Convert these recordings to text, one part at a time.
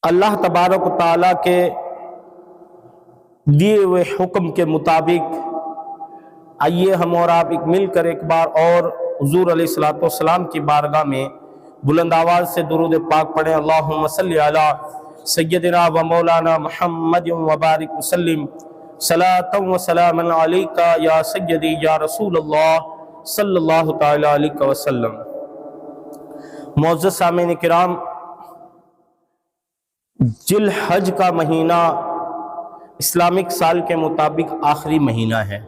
اللہ تبارک و تعالیٰ کے دیے ہوئے حکم کے مطابق آئیے ہم اور آپ مل کر ایک بار اور حضور علیہ الصلوۃ والسلام کی بارگاہ میں بلند آواز سے درود پاک پڑھیں۔ اللہم صلی علی سیدنا و مولانا محمد و بارک وسلم صلاۃ و سلام علیک یا سیدی یا رسول اللہ صلی اللہ تعالی علیہ وسلم۔ معزز سامعین کرام، ذی الحج کا مہینہ اسلامک سال کے مطابق آخری مہینہ ہے،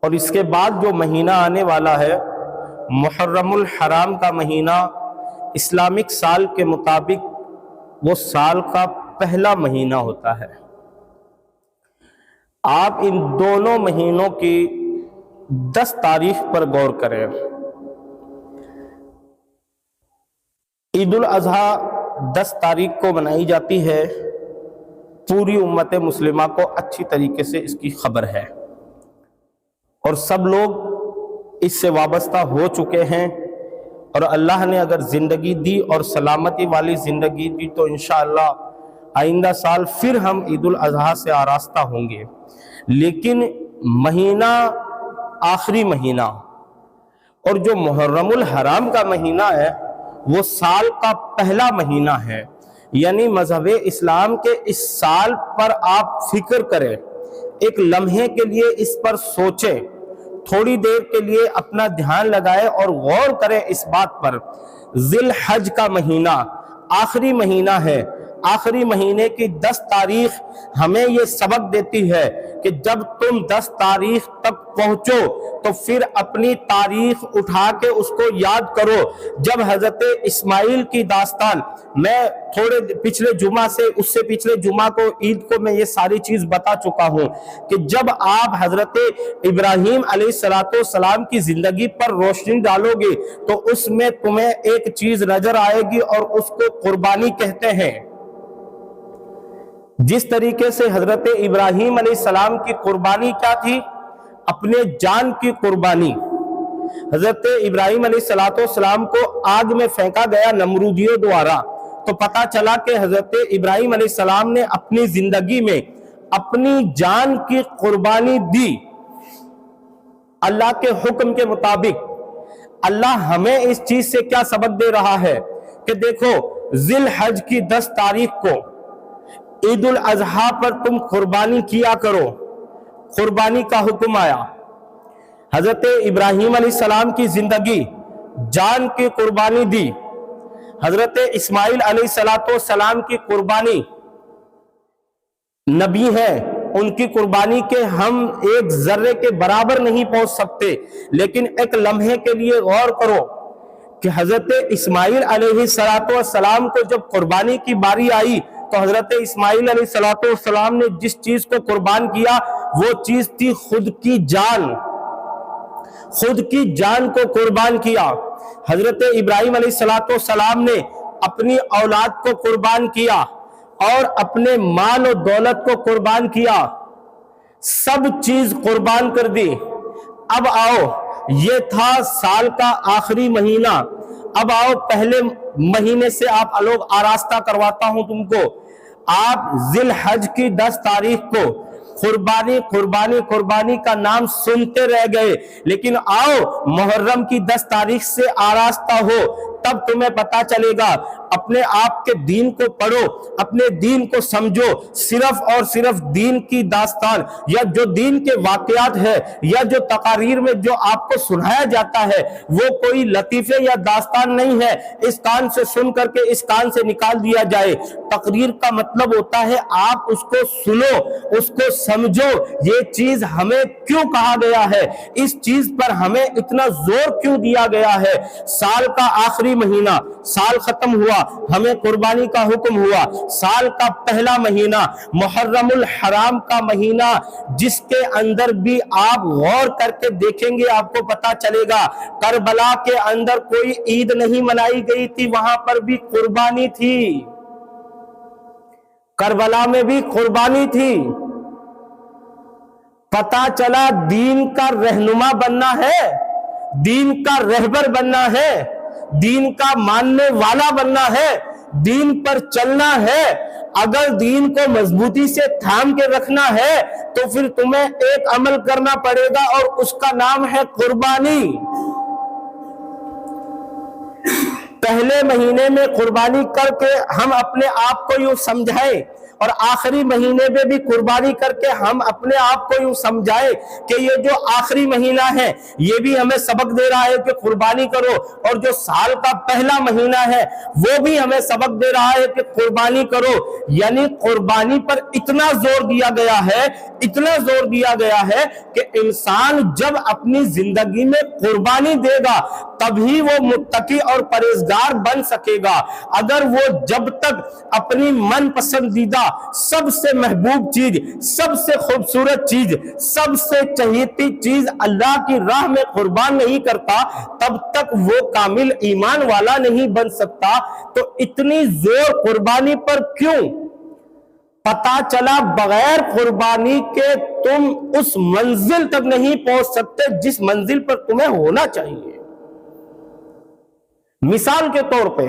اور اس کے بعد جو مہینہ آنے والا ہے محرم الحرام کا مہینہ اسلامک سال کے مطابق وہ سال کا پہلا مہینہ ہوتا ہے۔ آپ ان دونوں مہینوں کی 10 تاریخ پر غور کریں۔ عید الاضحیٰ 10 تاریخ کو منائی جاتی ہے، پوری امت مسلمہ کو اچھی طریقے سے اس کی خبر ہے، اور سب لوگ اس سے وابستہ ہو چکے ہیں، اور اللہ نے اگر زندگی دی اور سلامتی والی زندگی دی تو انشاءاللہ آئندہ سال پھر ہم عید الاضحیٰ سے آراستہ ہوں گے۔ لیکن مہینہ آخری مہینہ اور جو محرم الحرام کا مہینہ ہے وہ سال کا پہلا مہینہ ہے، یعنی مذہب اسلام کے اس سال پر آپ فکر کریں، ایک لمحے کے لیے اس پر سوچیں، تھوڑی دیر کے لیے اپنا دھیان لگائیں اور غور کریں اس بات پر۔ ذی الحج کا مہینہ آخری مہینہ ہے، آخری مہینے کی 10 تاریخ ہمیں یہ سبق دیتی ہے کہ جب تم 10 تاریخ تک پہنچو تو پھر اپنی تاریخ اٹھا کے اس کو یاد کرو۔ جب حضرت اسماعیل کی داستان میں تھوڑے پچھلے جمعہ سے اس سے پچھلے جمعہ کو عید کو میں یہ ساری چیز بتا چکا ہوں کہ جب آپ حضرت ابراہیم علیہ السلام کی زندگی پر روشنی ڈالو گے تو اس میں تمہیں ایک چیز نظر آئے گی اور اس کو قربانی کہتے ہیں۔ جس طریقے سے حضرت ابراہیم علیہ السلام کی قربانی کیا تھی؟ اپنے جان کی قربانی۔ حضرت ابراہیم علیہ السلام کو آگ میں پھینکا گیا نمرودیوں دوارا، تو پتا چلا کہ حضرت ابراہیم علیہ السلام نے اپنی زندگی میں اپنی جان کی قربانی دی اللہ کے حکم کے مطابق۔ اللہ ہمیں اس چیز سے کیا سبق دے رہا ہے کہ دیکھو ذی الحج کی 10 تاریخ کو عید الاضحیٰ پر تم قربانی کیا کرو، قربانی کا حکم آیا۔ حضرت ابراہیم علیہ السلام کی زندگی جان کی قربانی دی، حضرت اسماعیل علیہ السلام کی قربانی نبی ہیں، ان کی قربانی کے ہم ایک ذرے کے برابر نہیں پہنچ سکتے، لیکن ایک لمحے کے لیے غور کرو کہ حضرت اسماعیل علیہ السلام کو جب قربانی کی باری آئی تو حضرت اسماعیل علیہ السلام نے جس چیز کو قربان کیا وہ چیز تھی خود کی جان، خود کی جان کو قربان کیا۔ حضرت ابراہیم علیہ السلام نے اپنی اولاد کو قربان کیا اور اپنے مال و دولت کو قربان کیا، سب چیز قربان کر دی۔ اب آؤ، یہ تھا سال کا آخری مہینہ، اب آؤ پہلے مہینے سے آپ لوگ آراستہ کرواتا ہوں تم کو۔ آپ ذی الحج کی 10 تاریخ کو قربانی قربانی قربانی کا نام سنتے رہ گئے، لیکن آؤ محرم کی 10 تاریخ سے آراستہ ہو، تب تمہیں پتا چلے گا۔ اپنے آپ کے دین کو پڑھو، اپنے دین کو سمجھو، صرف اور صرف دین کی داستان یا جو دین کے واقعات ہے یا جو تقاریر میں جو آپ کو سنایا جاتا ہے وہ کوئی لطیفے یا داستان نہیں ہے اس کان سے سن کر کے اس کان سے نکال دیا جائے۔ تقریر کا مطلب ہوتا ہے آپ اس کو سنو، اس کو سمجھو، یہ چیز ہمیں کیوں کہا گیا ہے، اس چیز پر ہمیں اتنا زور کیوں دیا گیا ہے۔ سال کا آخری مہینہ، سال ختم ہوا، ہمیں قربانی کا حکم ہوا۔ سال کا پہلا مہینہ محرم الحرام کا مہینہ، جس کے اندر بھی آپ غور کر کے دیکھیں گے آپ کو پتا چلے گا کربلا کے اندر کوئی عید نہیں منائی گئی تھی، وہاں پر بھی قربانی تھی، کربلا میں بھی قربانی تھی۔ پتا چلا دین کا رہنما بننا ہے، دین کا رہبر بننا ہے، دین کا ماننے والا بننا ہے، دین پر چلنا ہے، اگر دین کو مضبوطی سے تھام کے رکھنا ہے تو پھر تمہیں ایک عمل کرنا پڑے گا اور اس کا نام ہے قربانی۔ پہلے مہینے میں قربانی کر کے ہم اپنے آپ کو یوں سمجھائیں اور آخری مہینے میں بھی قربانی کر کے ہم اپنے آپ کو یوں سمجھائیں کہ یہ جو آخری مہینہ ہے یہ بھی ہمیں سبق دے رہا ہے کہ قربانی کرو، اور جو سال کا پہلا مہینہ ہے وہ بھی ہمیں سبق دے رہا ہے کہ قربانی کرو۔ یعنی قربانی پر اتنا زور دیا گیا ہے، اتنا زور دیا گیا ہے کہ انسان جب اپنی زندگی میں قربانی دے گا تبھی وہ متقی اور پرہیزگار بن سکے گا۔ اگر وہ جب تک اپنی من پسندیدہ سب سے محبوب چیز، سب سے خوبصورت چیز، سب سے چہیتی چیز اللہ کی راہ میں قربان نہیں کرتا تب تک وہ کامل ایمان والا نہیں بن سکتا۔ تو اتنی زور قربانی پر کیوں؟ پتا چلا بغیر قربانی کے تم اس منزل تک نہیں پہنچ سکتے جس منزل پر تمہیں ہونا چاہیے۔ مثال کے طور پہ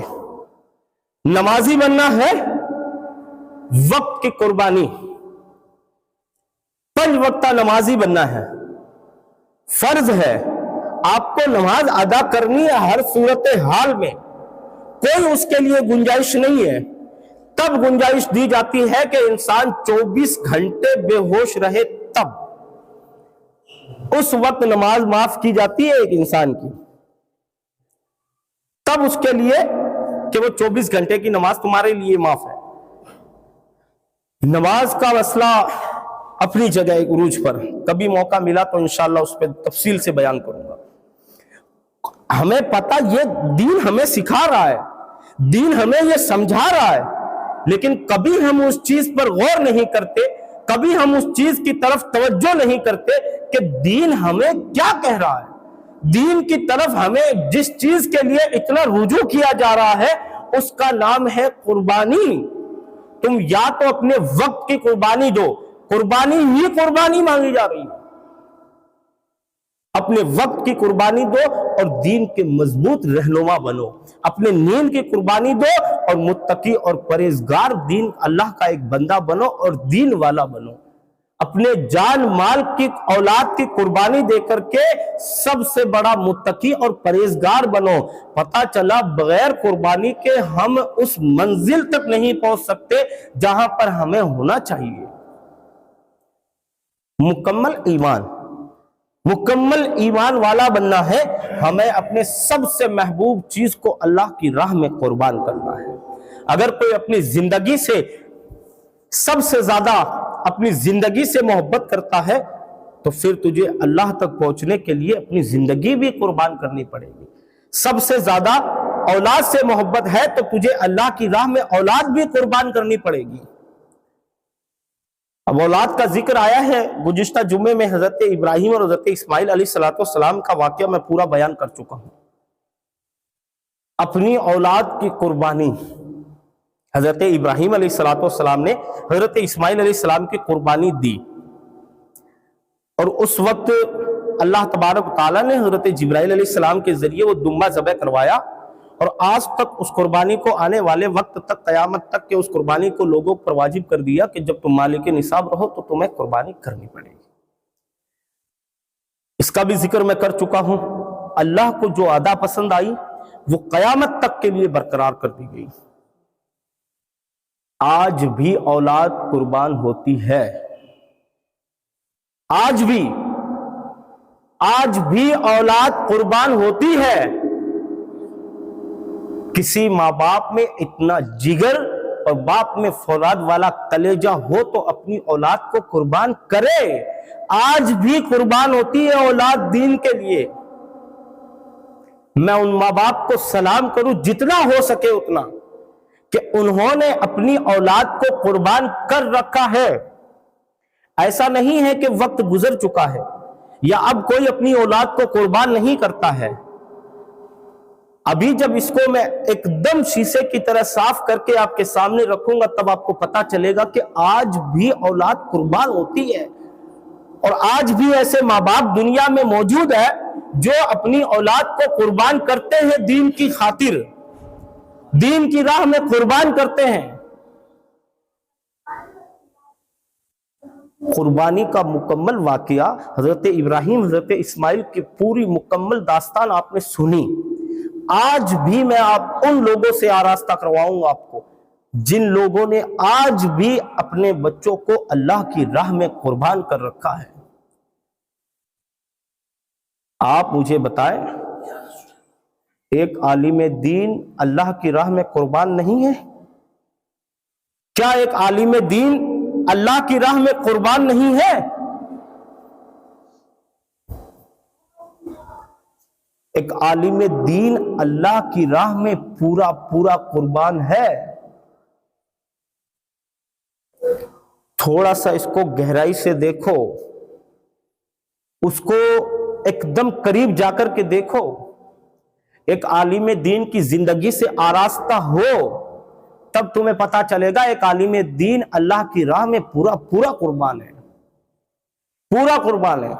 نمازی بننا ہے، وقت کی قربانی، 5 وقتہ نمازی بننا ہے، فرض ہے، آپ کو نماز ادا کرنی ہے ہر صورتحال میں، کوئی اس کے لیے گنجائش نہیں ہے۔ تب گنجائش دی جاتی ہے کہ انسان 24 گھنٹے بے ہوش رہے، تب اس وقت نماز معاف کی جاتی ہے ایک انسان کی، تب اس کے لیے کہ وہ 24 گھنٹے کی نماز تمہارے لیے معاف ہے۔ نماز کا مسئلہ اپنی جگہ ایک عروج پر، کبھی موقع ملا تو انشاءاللہ اس پہ تفصیل سے بیان کروں گا۔ ہمیں پتہ یہ دین ہمیں سکھا رہا ہے، دین ہمیں یہ سمجھا رہا ہے، لیکن کبھی ہم اس چیز پر غور نہیں کرتے، کبھی ہم اس چیز کی طرف توجہ نہیں کرتے کہ دین ہمیں کیا کہہ رہا ہے۔ دین کی طرف ہمیں جس چیز کے لیے اتنا رجوع کیا جا رہا ہے اس کا نام ہے قربانی۔ تم یا تو اپنے وقت کی قربانی دو، قربانی ہی قربانی مانگی جا رہی ہے، اپنے وقت کی قربانی دو اور دین کے مضبوط رہنما بنو، اپنے نیند کی قربانی دو اور متقی اور پرہیزگار دین اللہ کا ایک بندہ بنو اور دین والا بنو۔ اپنے جان مال کی اولاد کی قربانی دے کر کے سب سے بڑا متقی اور پرہیزگار بنو۔ پتہ چلا بغیر قربانی کے ہم اس منزل تک نہیں پہنچ سکتے جہاں پر ہمیں ہونا چاہیے۔ مکمل ایمان والا بننا ہے، ہمیں اپنے سب سے محبوب چیز کو اللہ کی راہ میں قربان کرنا ہے۔ اگر کوئی اپنی زندگی سے سب سے زیادہ اپنی زندگی سے محبت کرتا ہے تو پھر تجھے اللہ تک پہنچنے کے لیے اپنی زندگی بھی قربان کرنی پڑے گی۔ سب سے زیادہ اولاد سے محبت ہے تو تجھے اللہ کی راہ میں اولاد بھی قربان کرنی پڑے گی۔ اب اولاد کا ذکر آیا ہے، گزشتہ جمعے میں حضرت ابراہیم اور حضرت اسماعیل علیہ السلام کا واقعہ میں پورا بیان کر چکا ہوں۔ اپنی اولاد کی قربانی حضرت ابراہیم علیہ السلام نے حضرت اسماعیل علیہ السلام کی قربانی دی، اور اس وقت اللہ تبارک و تعالیٰ نے حضرت جبرائیل علیہ السلام کے ذریعے وہ دمبا ذبح کروایا، اور آج تک اس قربانی کو آنے والے وقت تک قیامت تک کے اس قربانی کو لوگوں پر واجب کر دیا کہ جب تم مالک نصاب رہو تو تمہیں قربانی کرنی پڑے گی۔ اس کا بھی ذکر میں کر چکا ہوں، اللہ کو جو ادا پسند آئی وہ قیامت تک کے لیے برقرار کر دی گئی۔ آج بھی اولاد قربان ہوتی ہے، آج بھی اولاد قربان ہوتی ہے۔ کسی ماں باپ میں اتنا جگر اور باپ میں فولاد والا کلیجہ ہو تو اپنی اولاد کو قربان کرے۔ آج بھی قربان ہوتی ہے اولاد دین کے لیے۔ میں ان ماں باپ کو سلام کروں جتنا ہو سکے اتنا کہ انہوں نے اپنی اولاد کو قربان کر رکھا ہے۔ ایسا نہیں ہے کہ وقت گزر چکا ہے یا اب کوئی اپنی اولاد کو قربان نہیں کرتا ہے۔ ابھی جب اس کو میں ایک دم شیشے کی طرح صاف کر کے آپ کے سامنے رکھوں گا تب آپ کو پتا چلے گا کہ آج بھی اولاد قربان ہوتی ہے، اور آج بھی ایسے ماں باپ دنیا میں موجود ہے جو اپنی اولاد کو قربان کرتے ہیں دین کی خاطر۔ دین کی راہ میں قربان کرتے ہیں۔ قربانی کا مکمل واقعہ حضرت ابراہیم حضرت اسماعیل کی پوری مکمل داستان آپ نے سنی۔ آج بھی میں آپ ان لوگوں سے آراستہ کرواؤں گا آپ کو جن لوگوں نے آج بھی اپنے بچوں کو اللہ کی راہ میں قربان کر رکھا ہے۔ آپ مجھے بتائیں، ایک عالم دین اللہ کی راہ میں قربان نہیں ہے؟ کیا ایک عالم دین اللہ کی راہ میں قربان نہیں ہے؟ ایک عالم دین اللہ کی راہ میں پورا قربان ہے۔ تھوڑا سا اس کو گہرائی سے دیکھو، اس کو ایک دم قریب جا کر کے دیکھو۔ ایک عالم دین کی زندگی سے آراستہ ہو تب تمہیں پتا چلے گا ایک عالم دین اللہ کی راہ میں پورا قربان ہے، پورا قربان ہے۔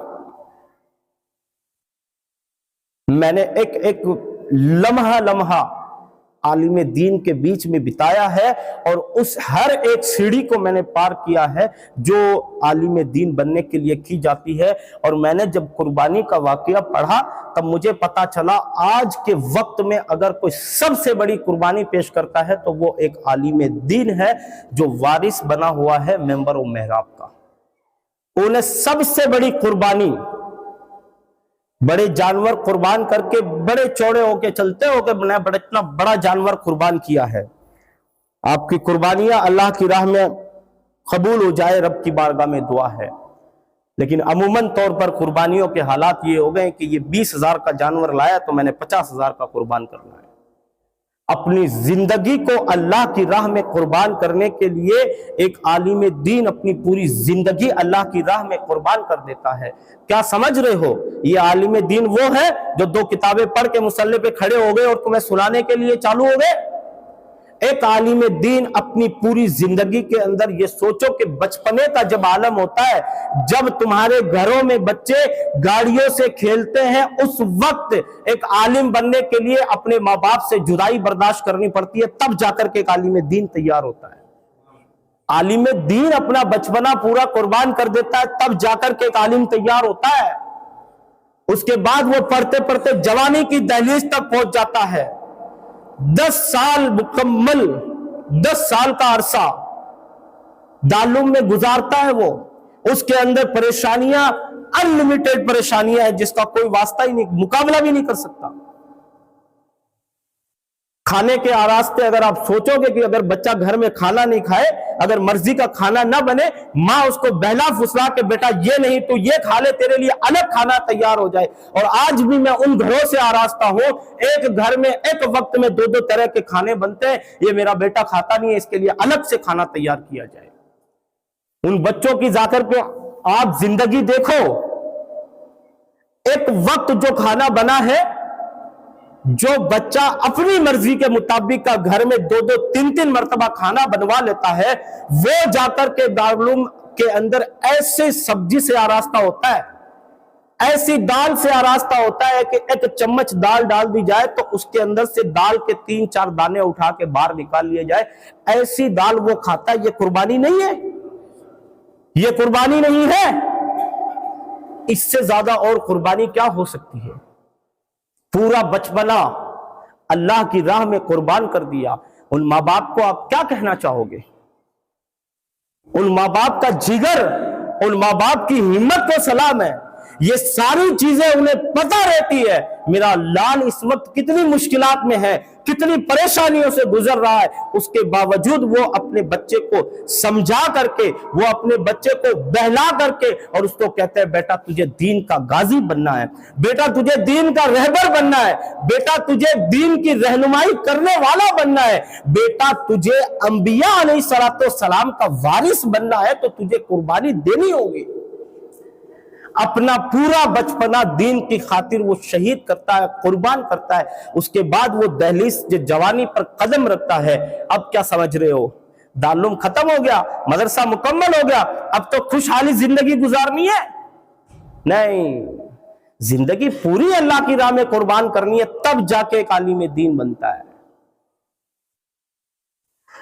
میں نے ایک لمحہ عالم دین کے بیچ میں بتایا ہے، اور اس ہر ایک سیڑھی کو میں نے پار کیا ہے جو عالم دین بننے کے لیے کی جاتی ہے۔ اور میں نے جب قربانی کا واقعہ پڑھا تب مجھے پتا چلا آج کے وقت میں اگر کوئی سب سے بڑی قربانی پیش کرتا ہے تو وہ ایک عالم دین ہے جو وارث بنا ہوا ہے منبر و محراب کا۔ انہیں سب سے بڑی قربانی، بڑے جانور قربان کر کے بڑے چوڑے ہو کے چلتے ہو کہ میں اتنا بڑا جانور قربان کیا ہے۔ آپ کی قربانیاں اللہ کی راہ میں قبول ہو جائے، رب کی بارگاہ میں دعا ہے، لیکن عموماً طور پر قربانیوں کے حالات یہ ہو گئے کہ یہ 20,000 کا جانور لایا تو میں نے 50,000 کا قربان کرنا ہے۔ اپنی زندگی کو اللہ کی راہ میں قربان کرنے کے لیے ایک عالم دین اپنی پوری زندگی اللہ کی راہ میں قربان کر دیتا ہے۔ کیا سمجھ رہے ہو؟ یہ عالم دین وہ ہے جو 2 کتابیں پڑھ کے مصلی پہ کھڑے ہو گئے اور تمہیں سنانے کے لیے چالو ہو گئے؟ ایک عالم دین اپنی پوری زندگی کے اندر یہ سوچو کہ بچپنے کا جب عالم ہوتا ہے، جب تمہارے گھروں میں بچے گاڑیوں سے کھیلتے ہیں، اس وقت ایک عالم بننے کے لیے اپنے ماں باپ سے جدائی برداشت کرنی پڑتی ہے، تب جا کر کے ایک عالم دین تیار ہوتا ہے۔ عالم دین اپنا بچپنا پورا قربان کر دیتا ہے، تب جا کر کے ایک عالم تیار ہوتا ہے۔ اس کے بعد وہ پڑھتے پڑھتے جوانی کی دہلیز تک پہنچ جاتا ہے۔ 10 سال مکمل، 10 سال کا عرصہ دارالعلوم میں گزارتا ہے وہ۔ اس کے اندر پریشانیاں انلمیٹڈ پریشانیاں ہیں جس کا کوئی واسطہ ہی نہیں، مقابلہ بھی نہیں کر سکتا۔ کھانے کے آراستے اگر آپ سوچو گے کہ اگر بچہ گھر میں کھانا نہیں کھائے، اگر مرضی کا کھانا نہ بنے، ماں اس کو بہلا پھسلا کے بیٹا یہ نہیں تو یہ کھا لے، تیرے لیے الگ کھانا تیار ہو جائے۔ اور آج بھی میں ان گھروں سے آراستہ ہوں، ایک گھر میں ایک وقت میں 2 طرح کے کھانے بنتے ہیں، یہ میرا بیٹا کھاتا نہیں ہے، اس کے لیے الگ سے کھانا تیار کیا جائے۔ ان بچوں کی جا کر کے آپ زندگی دیکھو، ایک وقت جو کھانا بنا ہے، جو بچہ اپنی مرضی کے مطابق کا گھر میں 2 3 مرتبہ کھانا بنوا لیتا ہے، وہ جا کر کے دارالعلوم کے اندر ایسے سبزی سے آراستہ ہوتا ہے، ایسی دال سے آراستہ ہوتا ہے کہ ایک چمچ دال ڈال دی جائے تو اس کے اندر سے دال کے 3 4 دانے اٹھا کے باہر نکال لیے جائے، ایسی دال وہ کھاتا ہے۔ یہ قربانی نہیں ہے، یہ قربانی نہیں ہے۔ اس سے زیادہ اور قربانی کیا ہو سکتی ہے؟ پورا بچپنا اللہ کی راہ میں قربان کر دیا۔ ان ماں باپ کو آپ کیا کہنا چاہو گے؟ ان ماں باپ کا جگر، ان ماں باپ کی ہمت کو سلام ہے۔ یہ ساری چیزیں انہیں پتہ رہتی ہے میرا لال اس وقت کتنی مشکلات میں ہے، کتنی پریشانیوں سے گزر رہا ہے، اس کے باوجود وہ اپنے بچے کو سمجھا کر کے، وہ اپنے بچے کو بہلا کر کے اور اس کو کہتے ہیں بیٹا تجھے دین کا غازی بننا ہے، بیٹا تجھے دین کا رہبر بننا ہے، بیٹا تجھے دین کی رہنمائی کرنے والا بننا ہے، بیٹا تجھے انبیاء علیہ السلام کا وارث بننا ہے، تو تجھے قربانی دینی ہوگی۔ اپنا پورا بچپنا دین کی خاطر وہ شہید کرتا ہے، قربان کرتا ہے۔ اس کے بعد وہ دہلیز جوانی پر قدم رکھتا ہے۔ اب کیا سمجھ رہے ہو؟ دارالعلوم ختم ہو گیا، مدرسہ مکمل ہو گیا، اب تو خوشحالی زندگی گزارنی ہے؟ نہیں، زندگی پوری اللہ کی راہ میں قربان کرنی ہے، تب جا کے ایک عالم دین بنتا ہے۔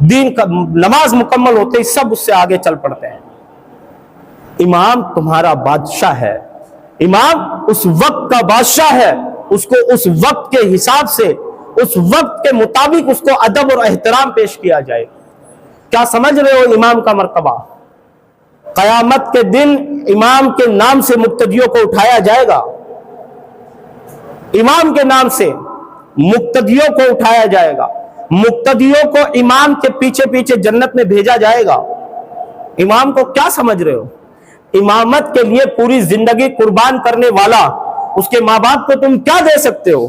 دین کا نماز مکمل ہوتے ہی سب اس سے آگے چل پڑتے ہیں۔ امام تمہارا بادشاہ ہے، امام اس وقت کا بادشاہ ہے، اس کو اس وقت کے حساب سے، اس وقت کے مطابق اس کو ادب اور احترام پیش کیا جائے۔ کیا سمجھ رہے ہو امام کا مرتبہ؟ قیامت کے دن امام کے نام سے مقتدیوں کو اٹھایا جائے گا، امام کے نام سے مقتدیوں کو اٹھایا جائے گا، مقتدیوں کو امام کے پیچھے پیچھے جنت میں بھیجا جائے گا۔ امام کو کیا سمجھ رہے ہو؟ امامت کے لیے پوری زندگی قربان کرنے والا، اس کے ماں باپ کو تم کیا دے سکتے ہو؟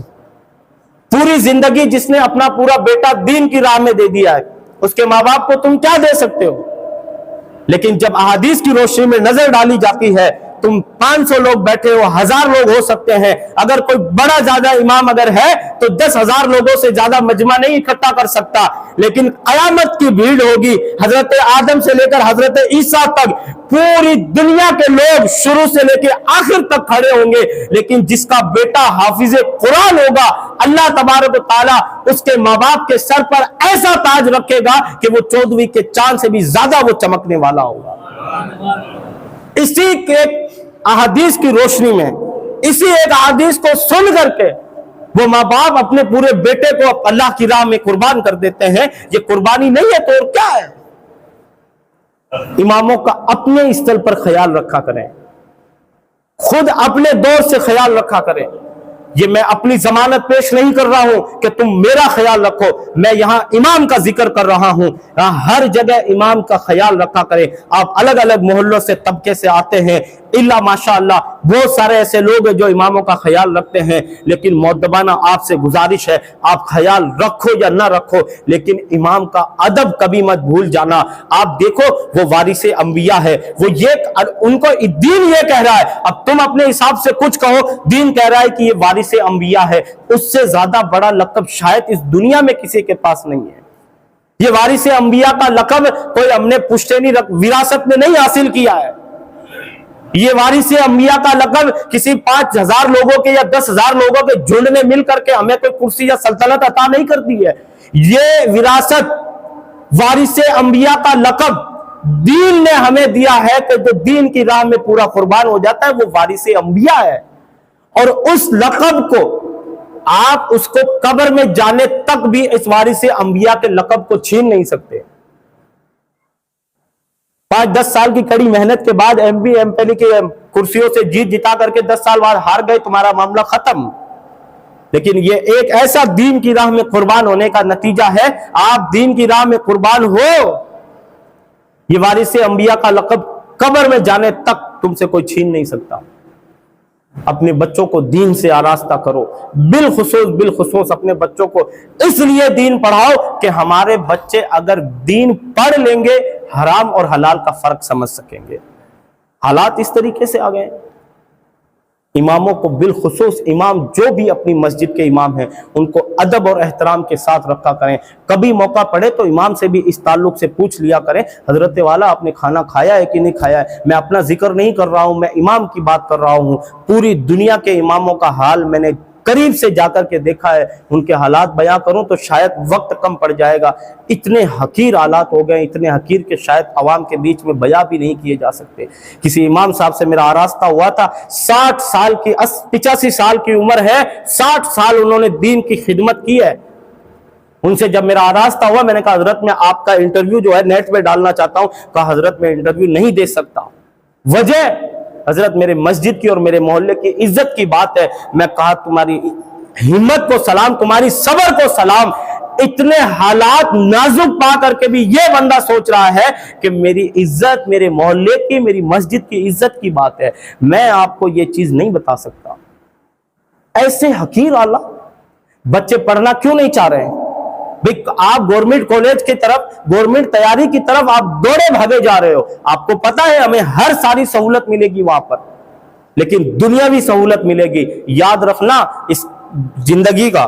پوری زندگی جس نے اپنا پورا بیٹا دین کی راہ میں دے دیا ہے، اس کے ماں باپ کو تم کیا دے سکتے ہو؟ لیکن جب احادیث کی روشنی میں نظر ڈالی جاتی ہے، تم 500 لوگ بیٹھے ہو، 1000 لوگ ہو سکتے ہیں، اگر کوئی بڑا زیادہ امام اگر ہے تو 10,000 لوگوں سے زیادہ مجمع نہیں اکٹھا کر سکتا، لیکن قیامت کی بھیڑ ہوگی، حضرت آدم سے لے کر حضرت عیسیٰ تک پوری دنیا کے لوگ شروع سے لے کے آخر تک کھڑے ہوں گے، لیکن جس کا بیٹا حافظ قرآن ہوگا، اللہ تبارک و تعالیٰ اس کے ماں باپ کے سر پر ایسا تاج رکھے گا کہ وہ 14ویں کے چاند سے بھی زیادہ وہ چمکنے والا ہوگا۔ اسی کے احادیث کی روشنی میں، اسی ایک احادیث کو سن کر کے وہ ماں باپ اپنے پورے بیٹے کو اللہ کی راہ میں قربان کر دیتے ہیں۔ یہ قربانی نہیں ہے تو اور کیا ہے؟ اماموں کا اپنے استل پر خیال رکھا کریں، خود اپنے دور سے خیال رکھا کریں۔ یہ میں اپنی ضمانت پیش نہیں کر رہا ہوں کہ تم میرا خیال رکھو، میں یہاں امام کا ذکر کر رہا ہوں۔ ہر جگہ امام کا خیال رکھا کریں۔ آپ الگ الگ محلوں سے طبقے سے آتے ہیں، اللہ ماشاءاللہ بہت سارے ایسے لوگ ہیں جو اماموں کا خیال رکھتے ہیں، لیکن مؤدبانہ آپ سے گزارش ہے، آپ خیال رکھو یا نہ رکھو، لیکن امام کا ادب کبھی مت بھول جانا۔ آپ دیکھو وہ وارث انبیاء ہے، وہ یہ ان کو دین یہ کہہ رہا ہے، اب تم اپنے حساب سے کچھ کہو، دین کہہ رہا ہے کہ یہ وارث انبیاء ہے۔ اس سے زیادہ بڑا لقب شاید اس دنیا میں کسی کے پاس نہیں ہے۔ یہ وارث انبیاء کا لقب کوئی ہم نے پشتینی وراثت میں نہیں حاصل کیا ہے۔ یہ وارث انبیاء کا لقب کسی 5,000 لوگوں کے یا 10,000 لوگوں کے جھنڈ نے مل کر کے ہمیں کوئی کرسی یا سلطنت عطا نہیں کرتی ہے۔ یہ وراثت وارث انبیاء کا لقب دین نے ہمیں دیا ہے کہ جو دین کی راہ میں پورا قربان ہو جاتا ہے وہ وارث انبیاء ہے، اور اس لقب کو آپ اس کو قبر میں جانے تک بھی اس وارث انبیاء کے لقب کو چھین نہیں سکتے۔ 5-10 سال کی کڑی محنت کے بعد M P M L A کی کرسیوں سے جیت جتا کر کے 10 سال بعد ہار گئے، تمہارا معاملہ ختم۔ لیکن یہ ایک ایسا دین کی راہ میں قربان ہونے کا نتیجہ ہے، آپ دین کی راہ میں قربان ہو، یہ وارث انبیاء کا لقب قبر میں جانے تک تم سے کوئی چھین نہیں سکتا۔ اپنے بچوں کو دین سے آراستہ کرو، بالخصوص اپنے بچوں کو اس لیے دین پڑھاؤ کہ ہمارے بچے اگر دین پڑھ لیں گے حرام اور حلال کا فرق سمجھ سکیں گے۔ حالات اس طریقے سے آ گئے، اماموں کو بالخصوص امام جو بھی اپنی مسجد کے امام ہیں ان کو ادب اور احترام کے ساتھ رکھا کریں۔ کبھی موقع پڑے تو امام سے بھی اس تعلق سے پوچھ لیا کریں، حضرت والا آپ نے کھانا کھایا ہے کہ نہیں کھایا ہے؟ میں اپنا ذکر نہیں کر رہا ہوں، میں امام کی بات کر رہا ہوں۔ پوری دنیا کے اماموں کا حال میں نے قریب سے جا کر کے دیکھا ہے، ان کے حالات بیان کروں تو شاید وقت کم پڑ جائے گا۔ اتنے حقیر حالات ہو گئے، اتنے حقیر کہ شاید عوام کے بیچ میں بیان بھی نہیں کیے جا سکتے۔ کسی امام صاحب سے میرا آراستہ ہوا تھا، 60 سال کی 85 سال کی عمر ہے، 60 سال انہوں نے دین کی خدمت کی ہے۔ ان سے جب میرا آراستہ ہوا میں نے کہا حضرت میں آپ کا انٹرویو جو ہے نیٹ پہ ڈالنا چاہتا ہوں۔ کہا حضرت میں انٹرویو نہیں دے سکتا، وجہ حضرت میرے مسجد کی اور میرے محلے کی عزت کی بات ہے۔ میں کہا تمہاری ہمت کو سلام، تمہاری صبر کو سلام، اتنے حالات نازک پا کر کے بھی یہ بندہ سوچ رہا ہے کہ میری عزت میرے محلے کی، میری مسجد کی عزت کی بات ہے، میں آپ کو یہ چیز نہیں بتا سکتا۔ ایسے حقیر اعلیٰ بچے پڑھنا کیوں نہیں چاہ رہے ہیں؟ آپ گورنمنٹ کالج کی طرف، گورنمنٹ تیاری کی طرف آپ دوڑے بھاگے جا رہے ہو، آپ کو پتا ہے ہمیں ہر ساری سہولت ملے گی وہاں پر، لیکن دنیاوی سہولت ملے گی۔ یاد رکھنا اس زندگی کا